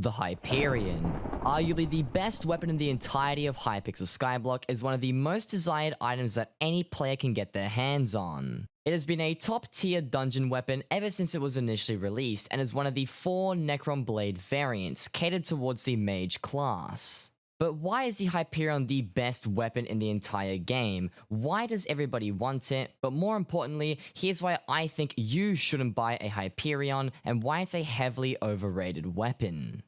The Hyperion. Arguably the best weapon in the entirety of Hypixel Skyblock, is one of the most desired items that any player can get their hands on. It has been a top tier dungeon weapon ever since it was initially released, and is one of the 4 Necron blade variants catered towards the Mage class. But why is the Hyperion the best weapon in the entire game? Why does everybody want it? But more importantly, here's why I think you shouldn't buy a Hyperion, and why it's a heavily overrated weapon.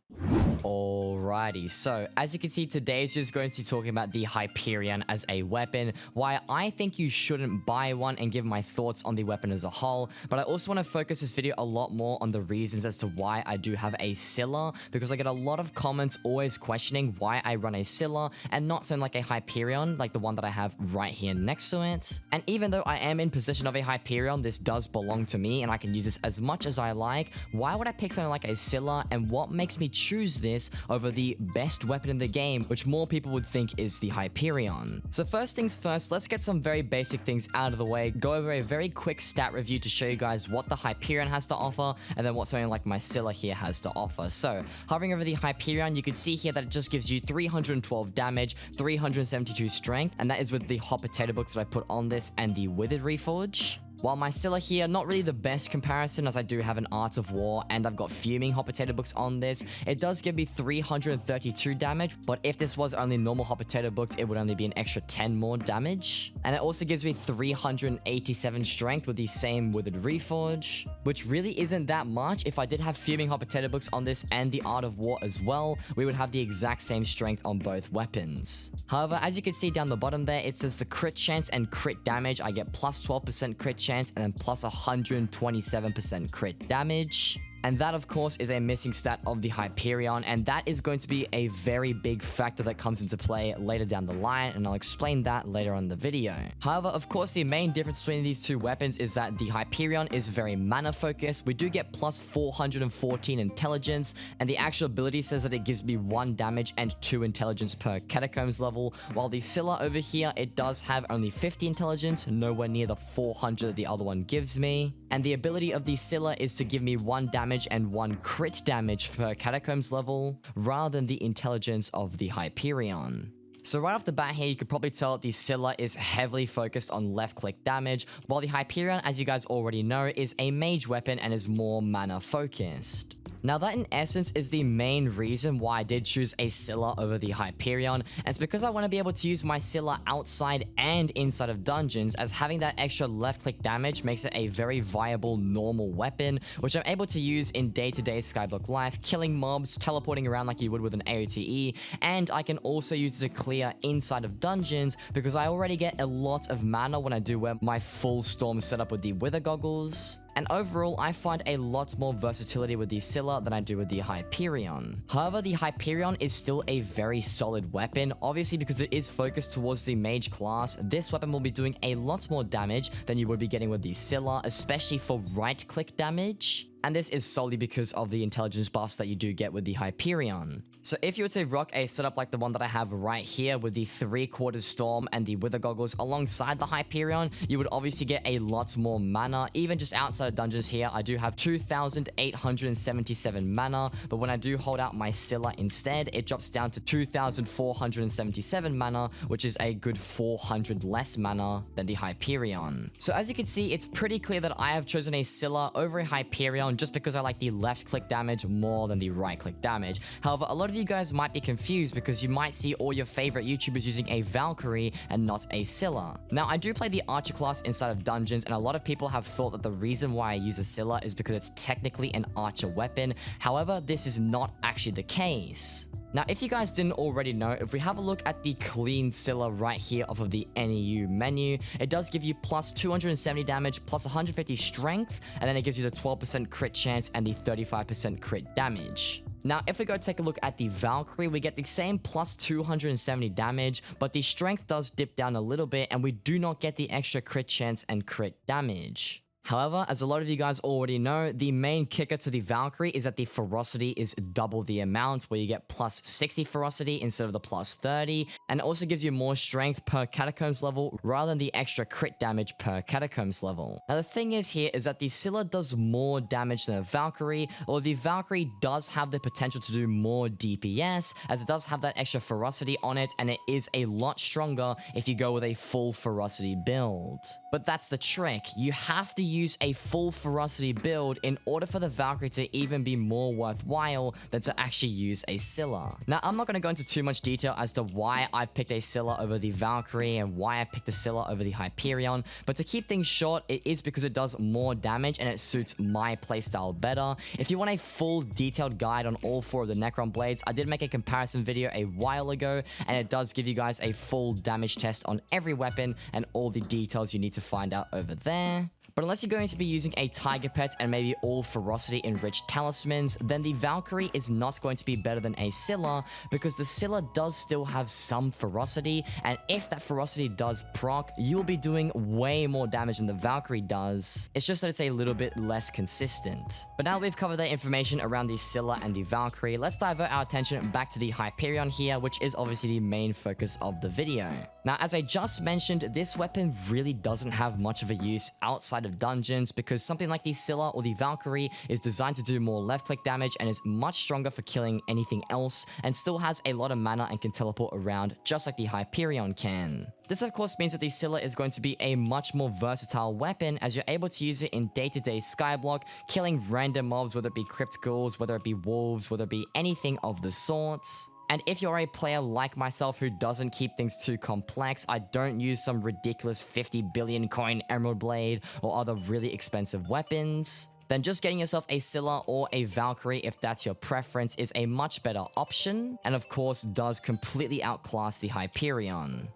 Alrighty, so as you can see, today is just going to be talking about the Hyperion as a weapon, why I think you shouldn't buy one, and give my thoughts on the weapon as a whole. But I also want to focus this video a lot more on the reasons as to why I do have a Scylla, because I get a lot of comments always questioning why I run a Scylla and not something like a Hyperion, like the one that I have right here next to it. And even though I am in possession of a Hyperion, this does belong to me and I can use this as much as I like. Why would I pick something like a Scylla, and what makes me choose this over the best weapon in the game, which more people would think is the Hyperion? So first things first, let's get some very basic things out of the way, go over a very quick stat review to show you guys what the Hyperion has to offer, and then what something like my Scylla here has to offer. So hovering over the Hyperion, you can see here that it just gives you 312 damage, 372 strength, and that is with the hot potato books that I put on this and the withered reforge. While my Scylla here, not really the best comparison, as I do have an Art of War and I've got fuming hot potato books on this. It does give me 332 damage, but if this was only normal hot potato books, it would only be an extra 10 more damage. And it also gives me 387 strength with the same withered reforge, which really isn't that much. If I did have fuming hot potato books on this and the Art of War as well, we would have the exact same strength on both weapons. However, as you can see down the bottom there, it says the crit chance and crit damage. I get plus 12% crit chance and then plus 127% crit damage. And that, of course, is a missing stat of the Hyperion, and that is going to be a very big factor that comes into play later down the line, and I'll explain that later on in the video. However, of course, the main difference between these two weapons is that the Hyperion is very mana focused. We do get plus 414 intelligence, and the actual ability says that it gives me 1 damage and 2 intelligence per catacombs level, while the Scylla over here, it does have only 50 intelligence, nowhere near the 400 that the other one gives me. And the ability of the Scylla is to give me 1 damage and 1 crit damage per catacombs level, rather than the intelligence of the Hyperion. So right off the bat here, you could probably tell that the Scylla is heavily focused on left click damage, while the Hyperion, as you guys already know, is a mage weapon and is more mana focused. Now that in essence is the main reason why I did choose a Scylla over the Hyperion, and it's because I want to be able to use my Scylla outside and inside of dungeons, as having that extra left click damage makes it a very viable normal weapon, which I'm able to use in day-to-day Skyblock life, killing mobs, teleporting around like you would with an AoTE, and I can also use it to clear inside of dungeons because I already get a lot of mana when I do wear my full storm setup with the wither goggles. And overall, I find a lot more versatility with the Scylla than I do with the Hyperion. However, the Hyperion is still a very solid weapon. Obviously, because it is focused towards the mage class, this weapon will be doing a lot more damage than you would be getting with the Scylla, especially for right-click damage. And this is solely because of the intelligence buffs that you do get with the Hyperion. So if you were to rock a setup like the one that I have right here with the 3/4 storm and the wither goggles alongside the Hyperion, you would obviously get a lot more mana. Even just outside of dungeons here, I do have 2,877 mana, but when I do hold out my Scylla instead, it drops down to 2,477 mana, which is a good 400 less mana than the Hyperion. So as you can see, it's pretty clear that I have chosen a Scylla over a Hyperion just because I like the left click damage more than the right click damage. However, a lot of you guys might be confused because you might see all your favorite YouTubers using a Valkyrie and not a Scylla. Now, I do play the Archer class inside of dungeons, and a lot of people have thought that the reason why I use a Scylla is because it's technically an Archer weapon. However, this is not actually the case. Now, if you guys didn't already know, if we have a look at the clean Scylla right here off of the NEU menu, it does give you plus 270 damage, plus 150 strength, and then it gives you the 12% crit chance and the 35% crit damage. Now, if we go take a look at the Valkyrie, we get the same plus 270 damage, but the strength does dip down a little bit, and we do not get the extra crit chance and crit damage. However, as a lot of you guys already know, the main kicker to the Valkyrie is that the ferocity is double the amount, where you get plus 60 ferocity instead of the plus 30, and it also gives you more strength per catacombs level rather than the extra crit damage per catacombs level. Now the thing is here is that the Scylla does more damage than a Valkyrie, or the Valkyrie does have the potential to do more DPS, as it does have that extra ferocity on it, and it is a lot stronger if you go with a full ferocity build. But that's the trick, you have to use a full ferocity build in order for the Valkyrie to even be more worthwhile than to actually use a Scylla. Now I'm not going to go into too much detail as to why I've picked a Scylla over the Valkyrie and why I've picked the Scylla over the Hyperion, but to keep things short, it is because it does more damage and it suits my playstyle better. If you want a full detailed guide on all 4 of the Necron blades, I did make a comparison video a while ago, and it does give you guys a full damage test on every weapon and all the details you need to find out over there. But unless you're going to be using a Tiger Pet and maybe all ferocity enriched talismans, then the Valkyrie is not going to be better than a Scylla, because the Scylla does still have some ferocity, and if that ferocity does proc, you will be doing way more damage than the Valkyrie does. It's just that it's a little bit less consistent. But now we've covered the information around the Scylla and the Valkyrie, let's divert our attention back to the Hyperion here, which is obviously the main focus of the video. Now, as I just mentioned, this weapon really doesn't have much of a use outside of dungeons, because something like the Scylla or the Valkyrie is designed to do more left click damage and is much stronger for killing anything else, and still has a lot of mana and can teleport around just like the Hyperion can. This of course means that the Scylla is going to be a much more versatile weapon, as you're able to use it in day-to-day skyblock, killing random mobs, whether it be crypt ghouls, whether it be wolves, whether it be anything of the sorts. And if you're a player like myself who doesn't keep things too complex, I don't use some ridiculous 50 billion coin emerald blade or other really expensive weapons, then just getting yourself a Scylla or a Valkyrie, if that's your preference, is a much better option, and of course does completely outclass the Hyperion.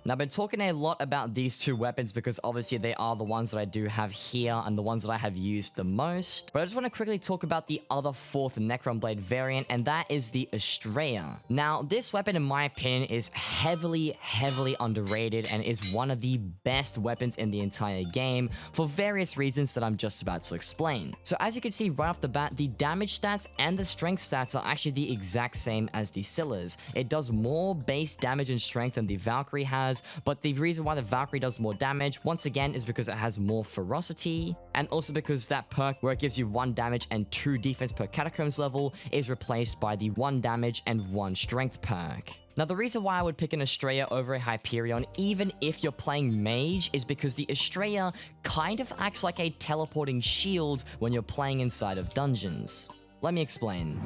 Now, I've been talking a lot about these 2 weapons because obviously they are the ones that I do have here and the ones that I have used the most. But I just want to quickly talk about the other 4th Necron Blade variant, and that is the Astraea. Now, this weapon, in my opinion, is heavily underrated and is one of the best weapons in the entire game for various reasons that I'm just about to explain. So as you can see right off the bat, the damage stats and the strength stats are actually the exact same as the Scyllas. It does more base damage and strength than the Valkyrie has, but the reason why the Valkyrie does more damage, once again, is because it has more ferocity, and also because that perk where it gives you 1 damage and 2 defense per catacombs level is replaced by the 1 damage and 1 strength perk. Now, the reason why I would pick an Astraea over a Hyperion, even if you're playing Mage, is because the Astraea kind of acts like a teleporting shield when you're playing inside of dungeons. Let me explain.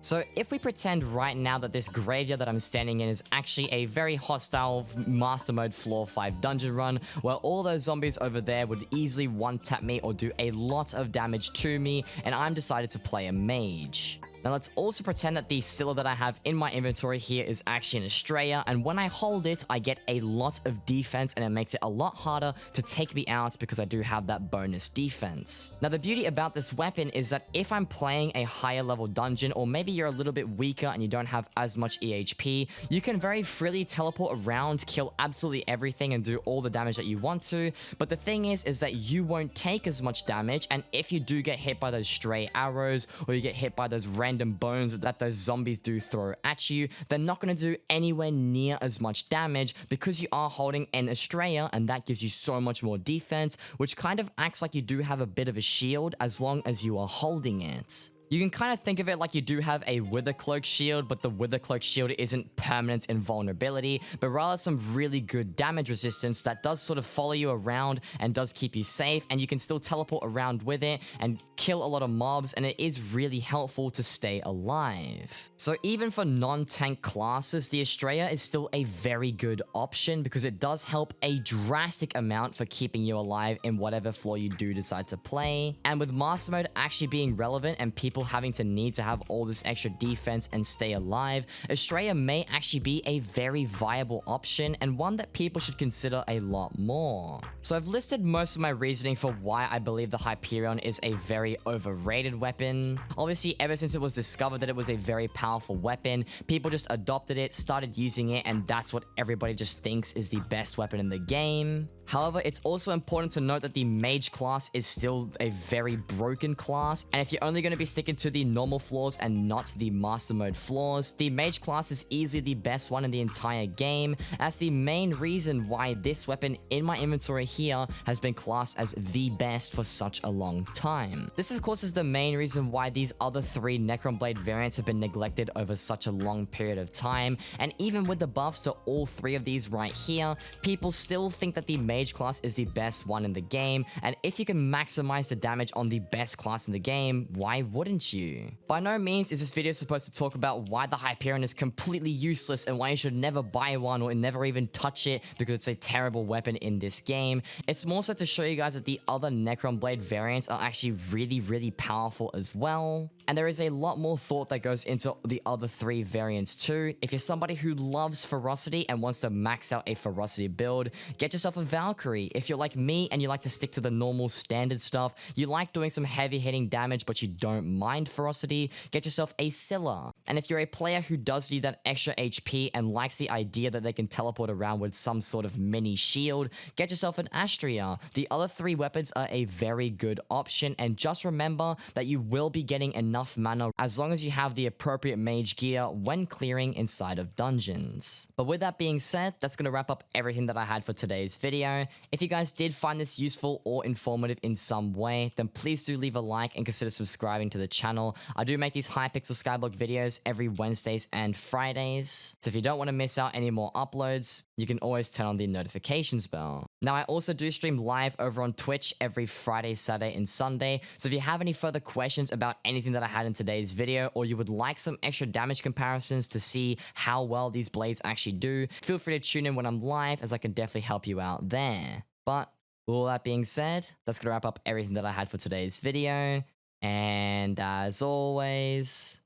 So if we pretend right now that this graveyard that I'm standing in is actually a very hostile master mode floor 5 dungeon run, where all those zombies over there would easily one-tap me or do a lot of damage to me, and I'm decided to play a Mage. Now let's also pretend that the Scylla that I have in my inventory here is actually an Astraea, and when I hold it, I get a lot of defense, and it makes it a lot harder to take me out because I do have that bonus defense. Now the beauty about this weapon is that if I'm playing a higher level dungeon, or maybe you're a little bit weaker and you don't have as much EHP, you can very freely teleport around, kill absolutely everything, and do all the damage that you want to. But the thing is that you won't take as much damage, and if you do get hit by those stray arrows, or you get hit by those random bones that those zombies do throw at you, they're not going to do anywhere near as much damage because you are holding an Astraea, and that gives you so much more defense, which kind of acts like you do have a bit of a shield as long as you are holding it. You can kind of think of it like you do have a Wither Cloak shield, but the Wither Cloak shield isn't permanent invulnerability, but rather some really good damage resistance that does sort of follow you around and does keep you safe, and you can still teleport around with it and kill a lot of mobs, and it is really helpful to stay alive. So even for non-tank classes, the Astraea is still a very good option because it does help a drastic amount for keeping you alive in whatever floor you do decide to play. And with Master Mode actually being relevant and people having to need to have all this extra defense and stay alive, Astraea may actually be a very viable option, and one that people should consider a lot more. So I've listed most of my reasoning for why I believe the Hyperion is a very overrated weapon. Obviously, ever since it was discovered that it was a very powerful weapon, people just adopted it, started using it, and that's what everybody just thinks is the best weapon in the game. However, it's also important to note that the Mage class is still a very broken class, and if you're only going to be sticking to the normal floors and not the Master Mode floors, the Mage class is easily the best one in the entire game. That's the main reason why this weapon in my inventory here has been classed as the best for such a long time. This of course is the main reason why these other 3 Necron Blade variants have been neglected over such a long period of time, and even with the buffs to all 3 of these right here, people still think that the Mage class is the best one in the game, and if you can maximize the damage on the best class in the game, why wouldn't you? By no means is this video supposed to talk about why the Hyperion is completely useless and why you should never buy one or never even touch it because it's a terrible weapon in this game. It's more so to show you guys that the other Necron Blade variants are actually really powerful as well. And there is a lot more thought that goes into the other 3 variants too. If you're somebody who loves ferocity and wants to max out a ferocity build, get yourself a Valkyrie. If you're like me and you like to stick to the normal standard stuff, you like doing some heavy hitting damage but you don't mind ferocity, get yourself a Scylla. And if you're a player who does need that extra HP and likes the idea that they can teleport around with some sort of mini shield, get yourself an Astraea. The other 3 weapons are a very good option, and just remember that you will be getting enough mana as long as you have the appropriate mage gear when clearing inside of dungeons. But with that being said, that's going to wrap up everything that I had for today's video. If you guys did find this useful or informative in some way, then please do leave a like and consider subscribing to the channel. I do make these Hypixel Skyblock videos every Wednesdays and Fridays, so if you don't want to miss out any more uploads, you can always turn on the notifications bell. Now, I also do stream live over on Twitch every Friday, Saturday, and Sunday, so if you have any further questions about anything that I had in today's video, or you would like some extra damage comparisons to see how well these blades actually do, feel free to tune in when I'm live, as I can definitely help you out there. But with all that being said, that's going to wrap up everything that I had for today's video, and as always,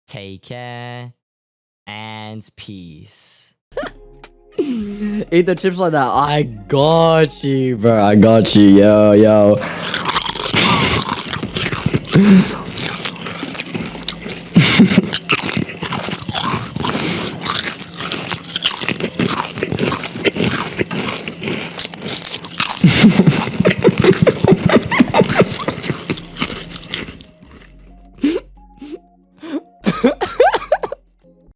take care and peace. Eat the chips like that. I got you, bro. I got you. Yo.